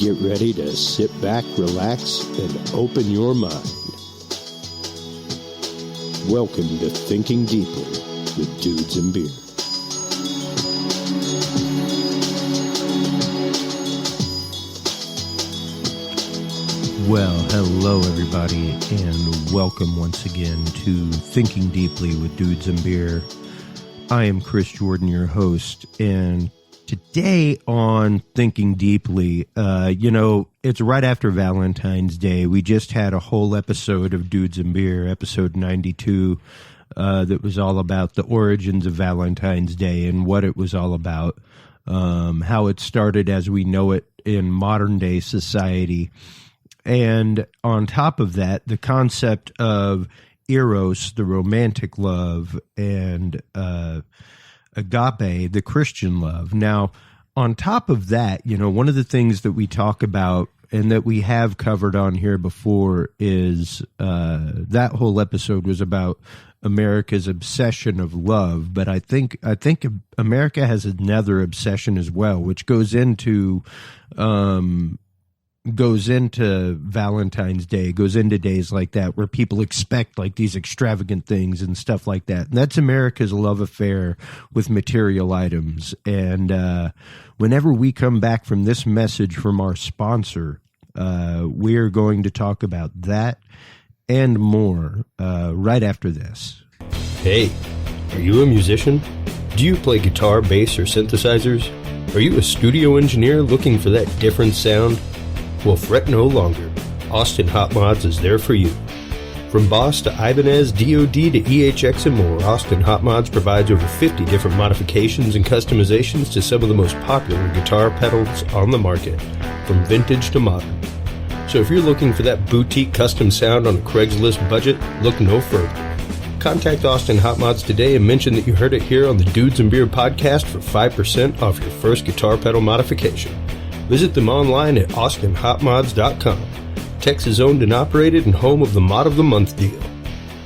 Get ready to sit back, relax, and open your mind. Welcome to Thinking Deeply with Dudes and Beer. Well, hello everybody, and welcome once again to Thinking Deeply with Dudes and Beer. I am Chris Jordan, your host, and today on Thinking Deeply, it's right after Valentine's Day. We just had a whole episode of Dudes and Beer, episode 92, that was all about the origins of Valentine's Day and what it was all about, how it started as we know it in modern day society. And on top of that, the concept of eros, the romantic love, and agape, the Christian love. Now, on top of that, one of the things that we talk about and that we have covered on here before is that whole episode was about America's obsession of love. But I think America has another obsession as well, which goes into Valentine's Day, goes into days like that where people expect like these extravagant things and stuff like that. And that's America's love affair with material items. And whenever we come back from this message from our sponsor, we're going to talk about that and more right after this. Hey, are you a musician? Do you play guitar, bass, or synthesizers? Are you a studio engineer looking for that different sound? Well, fret no longer. Austin Hot Mods is there for you. From Boss to Ibanez, DoD to EHX and more, Austin Hot Mods provides over 50 different modifications and customizations to some of the most popular guitar pedals on the market, from vintage to modern. So if you're looking for that boutique custom sound on a Craigslist budget, look no further. Contact Austin Hot Mods today and mention that you heard it here on the Dudes and Beer podcast for 5% off your first guitar pedal modification. Visit them online at austinhotmods.com, Texas owned and operated and home of the Mod of the Month deal.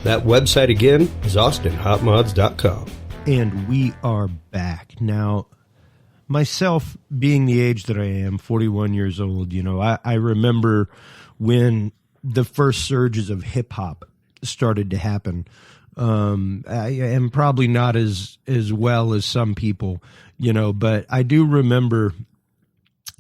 That website again is austinhotmods.com. And we are back. Now, myself being the age that I am, 41 years old, I remember when the first surges of hip hop started to happen. I am probably not as well as some people, but I do remember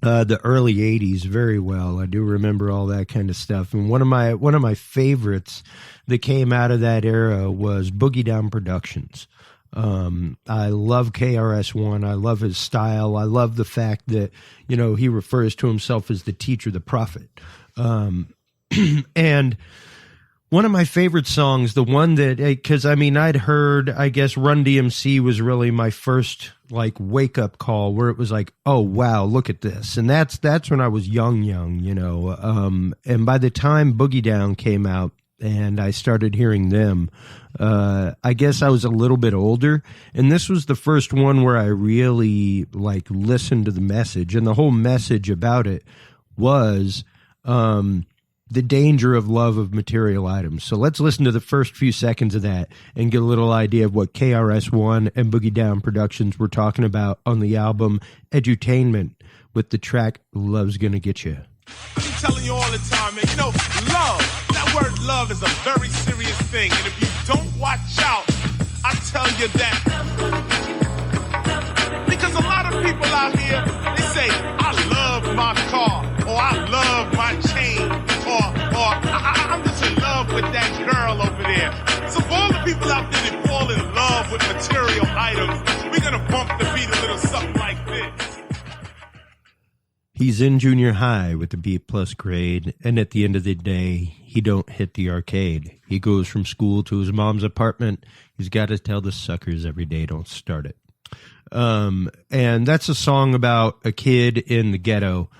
the early 80s very well. I do remember all that kind of stuff. And one of my favorites that came out of that era was Boogie Down Productions. I love KRS-One. I love his style. I love the fact that, he refers to himself as the teacher, the prophet. And one of my favorite songs, the one that, because I'd heard, I guess Run DMC was really my first wake up call where it was like, oh wow, look at this. And that's when I was young, and by the time Boogie Down came out and I started hearing them, I guess I was a little bit older, and this was the first one where I really listened to the message, and the whole message about it was, the danger of love of material items. So let's listen to the first few seconds of that and get a little idea of what KRS-One and Boogie Down Productions were talking about on the album Edutainment with the track Love's Gonna Get You. I'm telling you all the time, man, love, that word love is a very serious thing. And if you don't watch out, I tell you that. Because a lot of people out here, they say, I love my car, or I love my chain, or I'm just in love with that girl over there. So for all the people out there that fall in love with material items, we're going to bump the beat a little something like this. He's in junior high with a B+ grade, and at the end of the day, he don't hit the arcade. He goes from school to his mom's apartment. He's got to tell the suckers every day, don't start it. And that's a song about a kid in the ghetto,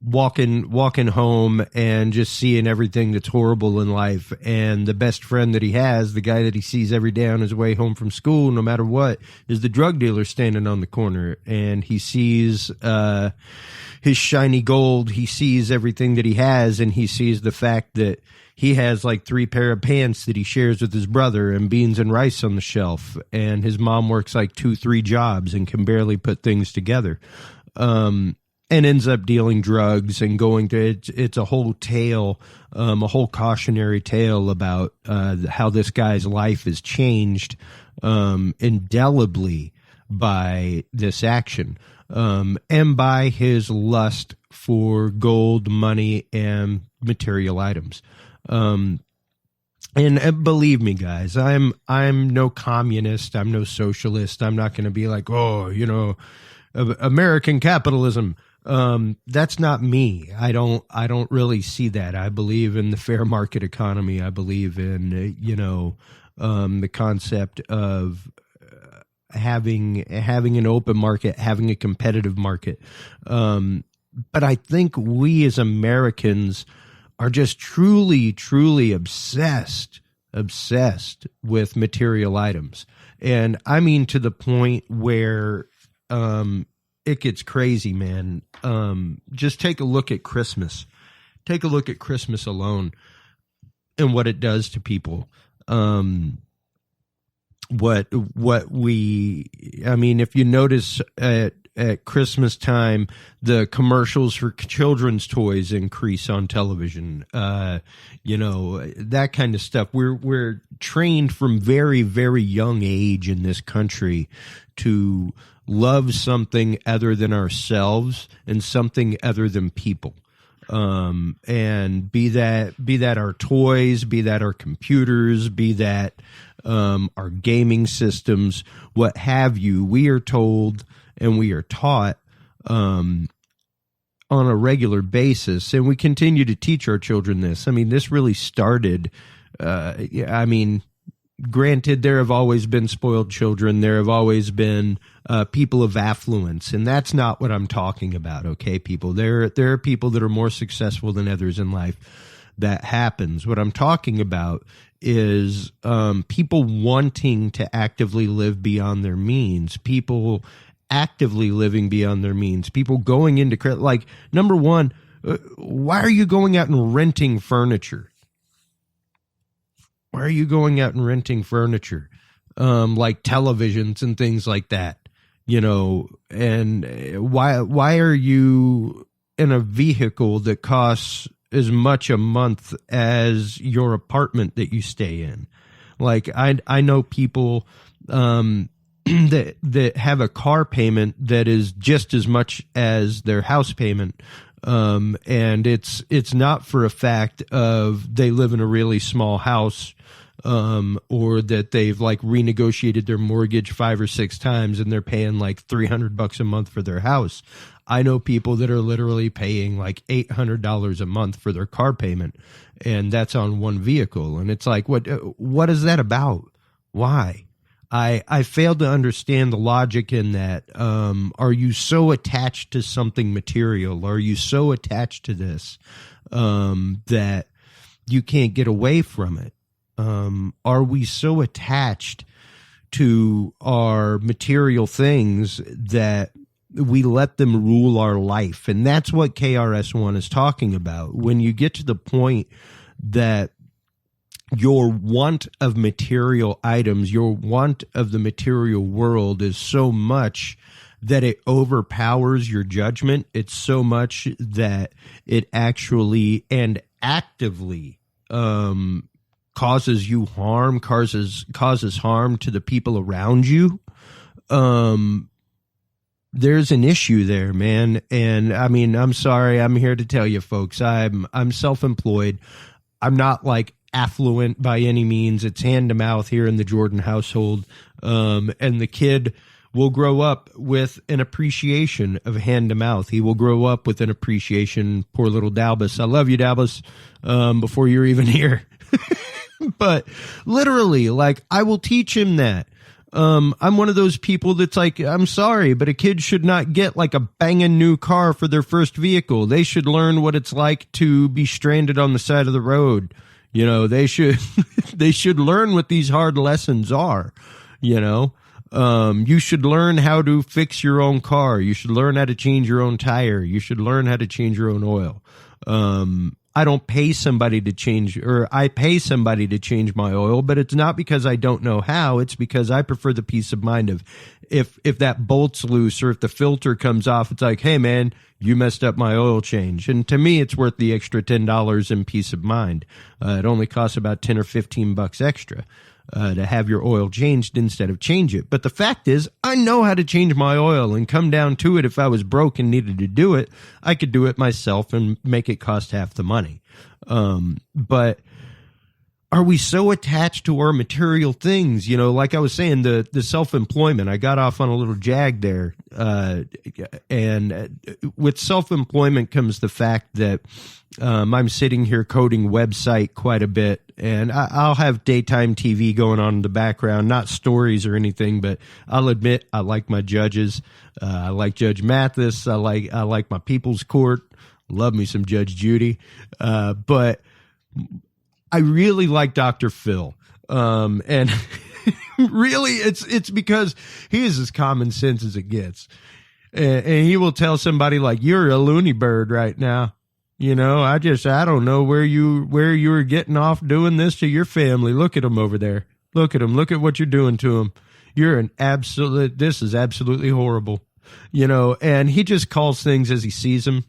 walking home and just seeing everything that's horrible in life. And the best friend that he has, the guy that he sees every day on his way home from school, no matter what, is the drug dealer standing on the corner. And he sees his shiny gold. He sees everything that he has, and he sees the fact that he has 3 pair of pants that he shares with his brother and beans and rice on the shelf. And his mom works 2-3 jobs and can barely put things together. and ends up dealing drugs and going to it's a whole tale, a whole cautionary tale about how this guy's life is changed indelibly by this action, and by his lust for gold, money, and material items. And believe me, guys, I'm no communist. I'm no socialist. I'm not going to be like, oh, you know, American capitalism. That's not me. I don't really see that. I believe in the fair market economy. I believe in, the concept of having an open market, having a competitive market. But I think we as Americans are just truly, truly obsessed with material items. And I mean, to the point where, it gets crazy, man. Just take a look at Christmas. Take a look at Christmas alone and what it does to people. If you notice at Christmas time, the commercials for children's toys increase on television. That kind of stuff. We're trained from very, very young age in this country to love something other than ourselves and something other than people. And be that our toys, be that our computers, be that our gaming systems, what have you, we are told and we are taught on a regular basis, and we continue to teach our children this. I mean, this really started, granted, there have always been spoiled children. There have always been people of affluence, and that's not what I'm talking about, okay, people? There are people that are more successful than others in life. That happens. What I'm talking about is people wanting to actively live beyond their means, people actively living beyond their means, people going into credit. Like, number one, why are you going out and renting furniture? Why are you going out and renting furniture? Like televisions and things like that, and why are you in a vehicle that costs as much a month as your apartment that you stay in? Like, I know people, that have a car payment that is just as much as their house payment. And it's not for a fact of they live in a really small house, or that they've like renegotiated their mortgage 5 or 6 times and they're paying like $300 a month for their house. I know people that are literally paying like $800 a month for their car payment, and that's on one vehicle. And it's like, what is that about? Why? I fail to understand the logic in that. Are you so attached to something material? Are you so attached to this that you can't get away from it? Are we so attached to our material things that we let them rule our life? And that's what KRS-One is talking about. When you get to the point that your want of material items, your want of the material world is so much that it overpowers your judgment. It's so much that it actually and actively causes you harm, causes harm to the people around you. There's an issue there, man. And I mean, I'm sorry, I'm here to tell you folks, I'm self-employed. I'm not like affluent by any means. It's hand to mouth here in the Jordan household. And the kid will grow up with an appreciation of hand to mouth. He will grow up with an appreciation. Poor little Dalbus. I love you, Dalbus, before you're even here. But literally, like, I will teach him that. I'm one of those people that's like, I'm sorry, but a kid should not get like a banging new car for their first vehicle. They should learn what it's like to be stranded on the side of the road. They should learn what these hard lessons are. You should learn how to fix your own car. You should learn how to change your own tire. You should learn how to change your own oil. I don't pay somebody to change, or I pay somebody to change my oil, but it's not because I don't know how. It's because I prefer the peace of mind of if that bolt's loose or if the filter comes off, it's like, hey man, you messed up my oil change. And to me, it's worth the extra $10 in peace of mind. It only costs about 10 or 15 bucks extra to have your oil changed instead of change it. But the fact is, I know how to change my oil, and come down to it, if I was broke and needed to do it, I could do it myself and make it cost half the money. But are we so attached to our material things? You know, like I was saying, the self-employment, I got off on a little jag there. And with self-employment comes the fact that I'm sitting here coding website quite a bit, and I'll have daytime TV going on in the background, not stories or anything, but I'll admit I like my judges. I like Judge Mathis. I like my People's Court. Love me some Judge Judy. But I really like Dr. Phil. And really it's because he is as common sense as it gets. And he will tell somebody like, you're a loony bird right now. You know, I don't know where you were getting off doing this to your family. Look at them over there. Look at them. Look at what you're doing to them. This is absolutely horrible. You know, and he just calls things as he sees them.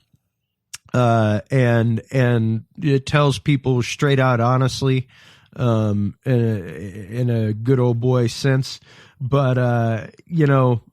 And it tells people straight out honestly, in a good old boy sense. But, you know,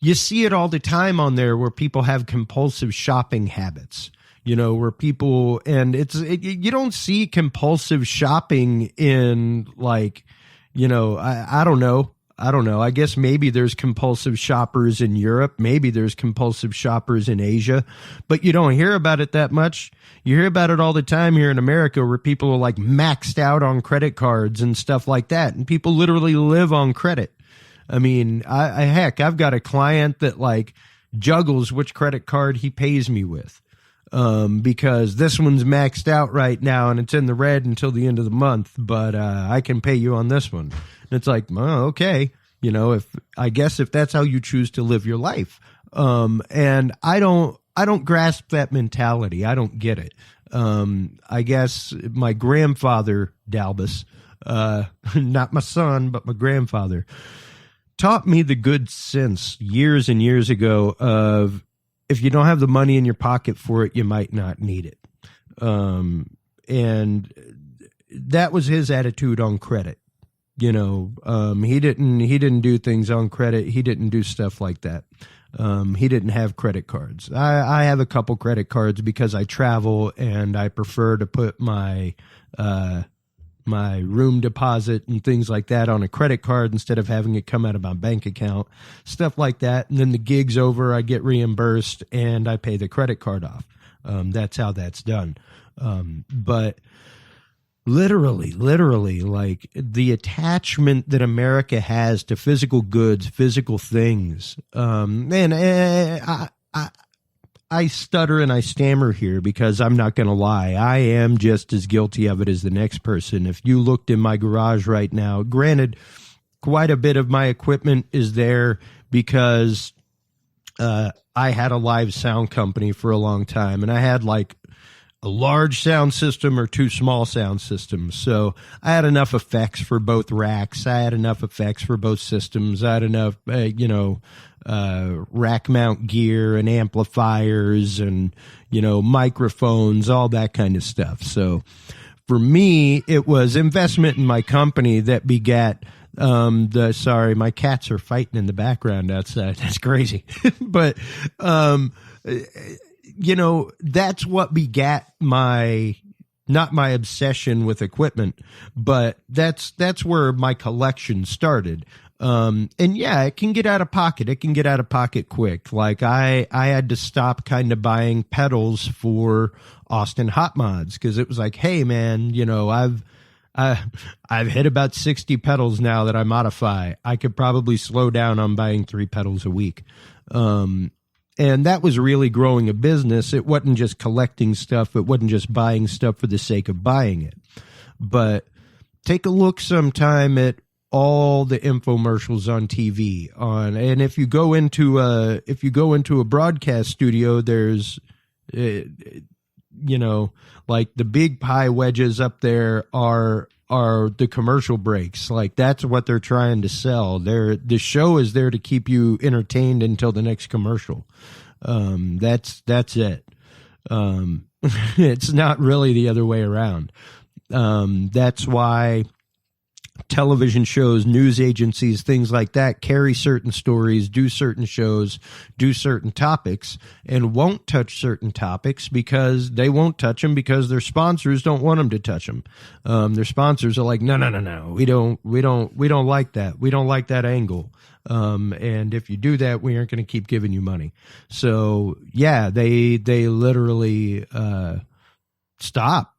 you see it all the time on there where people have compulsive shopping habits, you know, where people, and you don't see compulsive shopping in like, you know, I don't know. I guess maybe there's compulsive shoppers in Europe. Maybe there's compulsive shoppers in Asia, but you don't hear about it that much. You hear about it all the time here in America where people are like maxed out on credit cards and stuff like that. And people literally live on credit. I mean, heck, I've got a client that like juggles which credit card he pays me with. Because this one's maxed out right now and it's in the red until the end of the month, but I can pay you on this one. And it's like, oh, okay, you know, if that's how you choose to live your life. And I don't grasp that mentality. I don't get it. I guess my grandfather, Dalbus, not my son, but my grandfather, taught me the good sense years and years ago of, if you don't have the money in your pocket for it, you might not need it. And that was his attitude on credit. You know, he didn't do things on credit. He didn't do stuff like that. He didn't have credit cards. I have a couple credit cards because I travel and I prefer to put my room deposit and things like that on a credit card instead of having it come out of my bank account, stuff like that. And then the gig's over, I get reimbursed and I pay the credit card off. That's how that's done. But literally, like the attachment that America has to physical goods, physical things. I stutter and I stammer here because I'm not going to lie. I am just as guilty of it as the next person. If you looked in my garage right now, granted, quite a bit of my equipment is there because I had a live sound company for a long time, and I had like a large sound system or two small sound systems. So I had enough effects for both racks. I had enough effects for both systems. I had enough, rack mount gear and amplifiers and, you know, microphones, all that kind of stuff. So for me, it was investment in my company that begat sorry, my cats are fighting in the background outside. That's crazy. But, you know, that's what begat not my obsession with equipment, but that's where my collection started. And yeah, it can get out of pocket. It can get out of pocket quick. Like I had to stop kind of buying pedals for Austin Hot Mods because it was like, hey man, you know, I've hit about 60 pedals now that I modify. I could probably slow down on buying 3 pedals a week. And that was really growing a business. It wasn't just collecting stuff. It wasn't just buying stuff for the sake of buying it. But take a look sometime at all the infomercials on TV and if you go into a broadcast studio, there's, you know, like the big pie wedges up there are are the commercial breaks. Like, that's what they're trying to sell. The show is there to keep you entertained until the next commercial. That's it. It's not really the other way around. That's why television shows, news agencies, things like that carry certain stories, do certain shows, do certain topics, and won't touch certain topics because they won't touch them because their sponsors don't want them to touch them. Their sponsors are like, no, we don't like that. We don't like that angle. And if you do that, we aren't going to keep giving you money. So yeah, they literally, stop.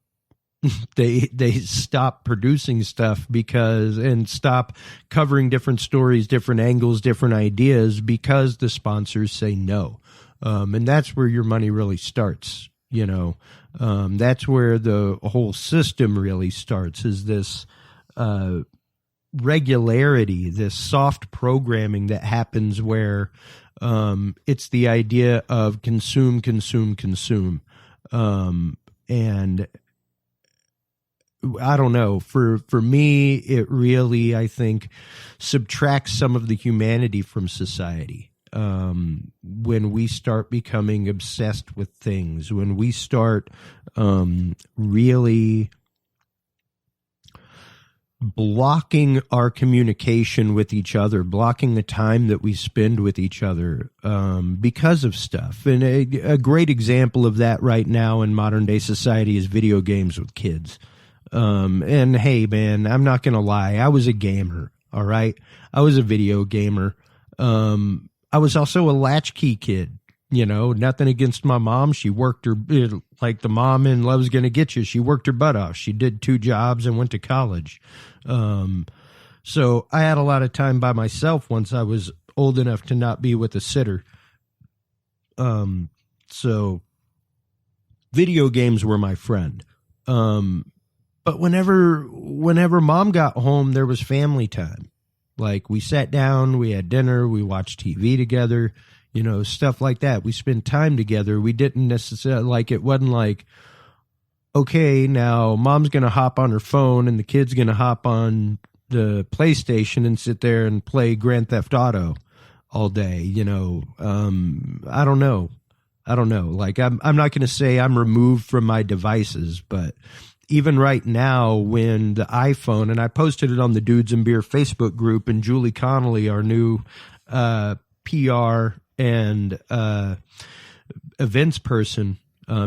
They stop producing stuff and stop covering different stories, different angles, different ideas because the sponsors say no. And that's where your money really starts. That's where the whole system really starts, is this, regularity, this soft programming that happens where, it's the idea of consume. And I don't know. For me, it really, I think, subtracts some of the humanity from society. When we start becoming obsessed with things, when we start really blocking our communication with each other, blocking the time that we spend with each other because of stuff. And a great example of that right now in modern day society is video games with kids. And hey, man, I'm not going to lie. I was a gamer. All right. I was a video gamer. I was also a latchkey kid, nothing against my mom. She worked her, like the mom in Love's Gonna Get You. She worked her butt off. She did 2 jobs and went to college. So I had a lot of time by myself once I was old enough to not be with a sitter. So video games were my friend. But whenever mom got home, there was family time. Like, we sat down, we had dinner, we watched TV together, stuff like that. We spent time together. We didn't necessarily, it wasn't like, okay, now mom's going to hop on her phone and the kid's going to hop on the PlayStation and sit there and play Grand Theft Auto all day. I don't know. Like, I'm not going to say I'm removed from my devices, but even right now, when the iPhone, and I posted it on the Dudes and Beer Facebook group, and Julie Connolly, our new PR and events person,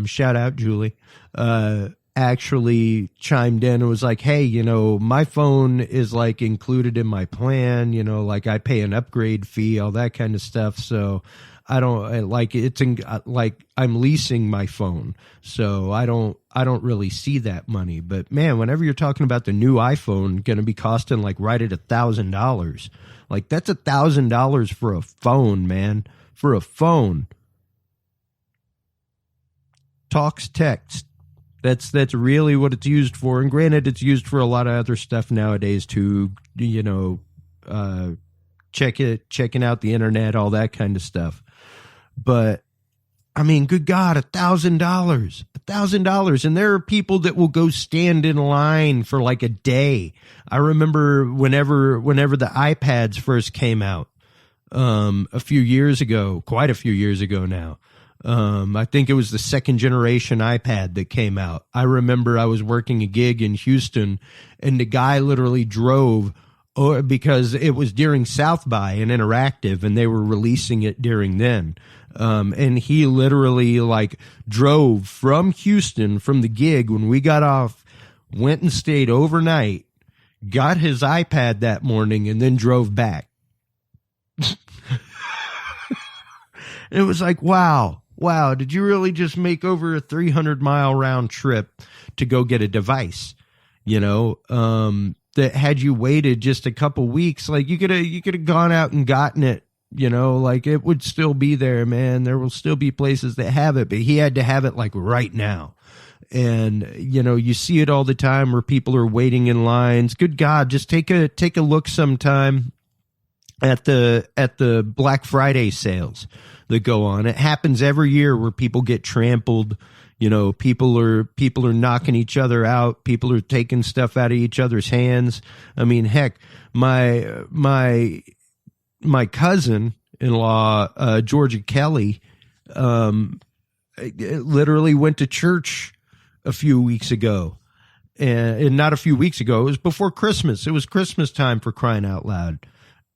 shout out Julie, actually chimed in and was like, hey, my phone is like included in my plan, like I pay an upgrade fee, all that kind of stuff. So I don't like it's like I'm leasing my phone. So I don't really see that money. But man, whenever you're talking about the new iPhone going to be costing like right at $1,000, like that's $1,000 for a phone, man, for a phone. Talks, text. That's really what it's used for. And granted, it's used for a lot of other stuff nowadays too, checking out the internet, all that kind of stuff. But I mean, good God, $1,000. And there are people that will go stand in line for like a day. I remember whenever the iPads first came out, a few years ago, quite a few years ago now. I think it was the second generation iPad that came out. I remember I was working a gig in Houston and the guy literally drove, because it was during South by and Interactive and they were releasing it during then. And he literally like drove from Houston from the gig when we got off, went and stayed overnight, got his iPad that morning and then drove back. It was like, wow, did you really just make over a 300-mile round trip to go get a device? That had you waited just a couple weeks, like you could have gone out and gotten it, like it would still be there, man. There will still be places that have it, but he had to have it like right now. And, you see it all the time where people are waiting in lines. Good God, just take a look sometime at the Black Friday sales that go on. It happens every year where people get trampled, You know, people are knocking each other out. People are taking stuff out of each other's hands. I mean, heck, my cousin-in-law, Georgia Kelly, literally went to church a few weeks ago. And not a few weeks ago, it was before Christmas. It was Christmas time, for crying out loud.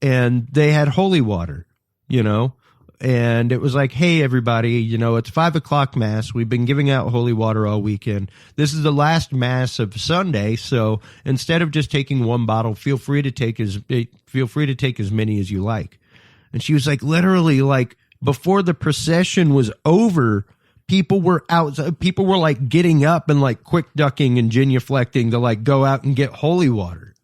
And they had holy water, you know, and it was like, hey, everybody, you know, it's 5:00 mass. We've been giving out holy water all weekend. This is the last mass of Sunday. So instead of just taking one bottle, feel free to take as many as you like. And she was like, literally, like, before the procession was over, people were like getting up and like quick ducking and genuflecting to like go out and get holy water,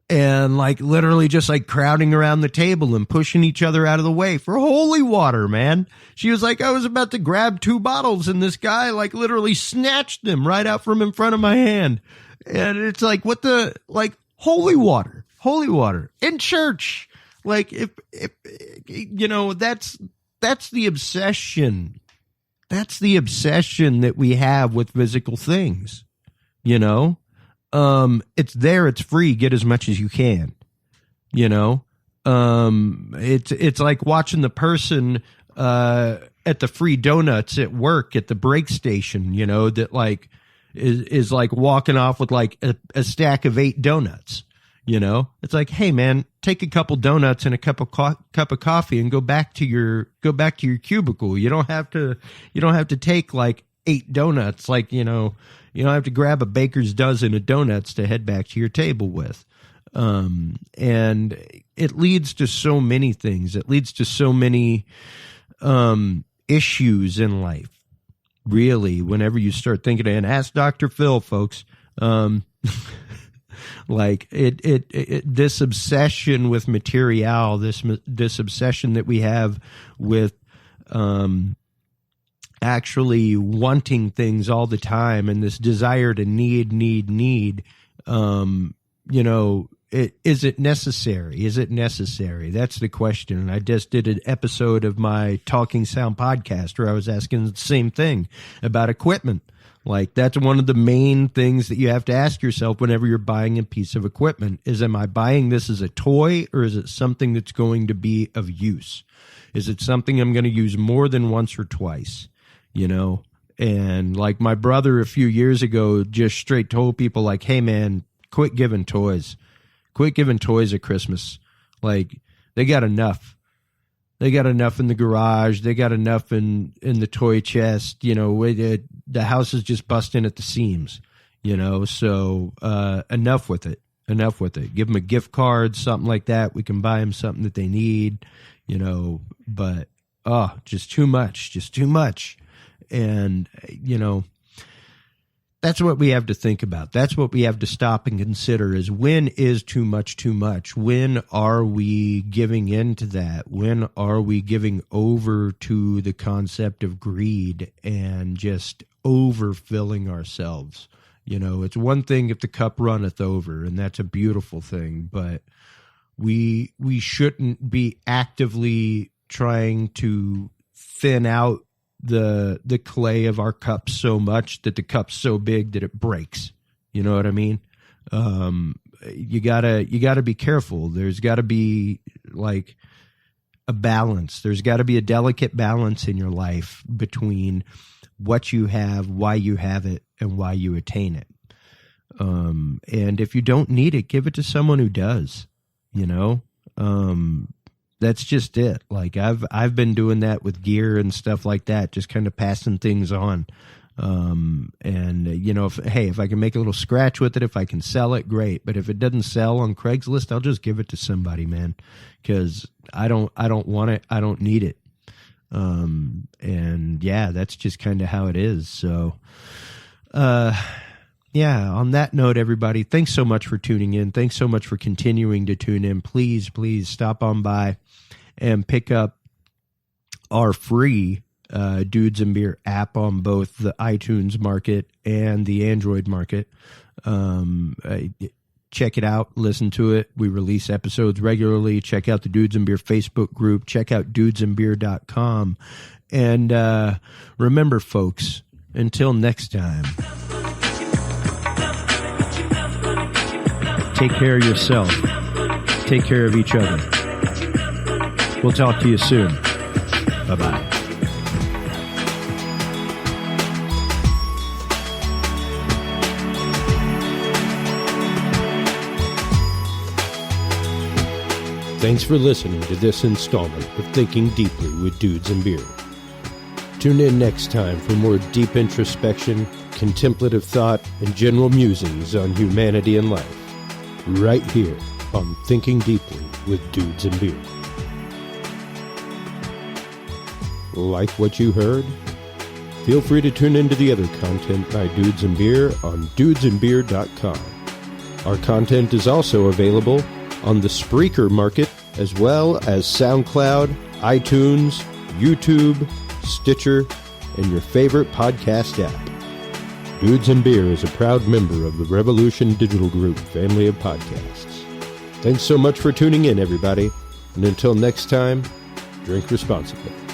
and like literally just like crowding around the table and pushing each other out of the way for holy water, man. She was like, I was about to grab 2 bottles and this guy like literally snatched them right out from in front of my hand. And it's like, what the, like, holy water in church. Like, if you know, that's the obsession. That's the obsession that we have with physical things, you know? It's there, it's free, get as much as you can, you know? It's like watching the person, at the free donuts at work at the break station, you know, that like is like walking off with like a stack of 8 donuts. You know, it's like, hey man, take a couple donuts and a cup of coffee and go back to your cubicle. You don't have to take like 8 donuts. Like, you know, you don't have to grab a baker's dozen of donuts to head back to your table with. And it leads to so many things. It leads to so many, issues in life. Really, whenever you start thinking, and ask Dr. Phil, folks, like this obsession with material, this obsession that we have with actually wanting things all the time, and this desire to need, you know, is it necessary? Is it necessary? That's the question. And I just did an episode of my Talking Sound podcast where I was asking the same thing about equipment. Like, that's one of the main things that you have to ask yourself whenever you're buying a piece of equipment is, am I buying this as a toy, or is it something that's going to be of use? Is it something I'm going to use more than once or twice? You know? And like my brother a few years ago just straight told people like, hey man, quit giving toys. Quit giving toys at Christmas. Like, they got enough. They got enough in the garage. They got enough in the toy chest. You know, the house is just busting at the seams, you know, so enough with it. Enough with it. Give them a gift card, something like that. We can buy them something that they need, you know, but, just too much. And, you know, that's what we have to think about. That's what we have to stop and consider is, when is too much too much? When are we giving in to that? When are we giving over to the concept of greed and just overfilling ourselves? You know, it's one thing if the cup runneth over, and that's a beautiful thing, but we shouldn't be actively trying to thin out the clay of our cup so much that the cup's so big that it breaks. You know what I mean? You gotta be careful. There's gotta be like a balance. There's gotta be a delicate balance in your life between what you have, why you have it, and why you attain it. And if you don't need it, give it to someone who does, you know? That's just it. Like I've been doing that with gear and stuff like that, just kind of passing things on. And you know, if I can make a little scratch with it, if I can sell it, great. But if it doesn't sell on Craigslist, I'll just give it to somebody, man, because I don't want it. I don't need it. And yeah, that's just kind of how it is. So, yeah, on that note, everybody, thanks so much for tuning in. Thanks so much for continuing to tune in. Please stop on by and pick up our free Dudes and Beer app on both the iTunes market and the Android market. Check it out. Listen to it. We release episodes regularly. Check out the Dudes and Beer Facebook group. Check out dudesandbeer.com. And remember, folks, Until next time. Take care of yourself. Take care of each other. We'll talk to you soon. Bye-bye. Thanks for listening to this installment of Thinking Deeply with Dudes and Beer. Tune in next time for more deep introspection, contemplative thought, and general musings on humanity and life, right here on Thinking Deeply with Dudes and Beer. Like what you heard? Feel free to tune into the other content by Dudes and Beer on dudesandbeer.com. Our content is also available on the Spreaker market, as well as SoundCloud, iTunes, YouTube, Stitcher, and your favorite podcast app. Dudes and Beer is a proud member of the Revolution Digital Group family of podcasts. Thanks so much for tuning in, everybody, and until next time, drink responsibly.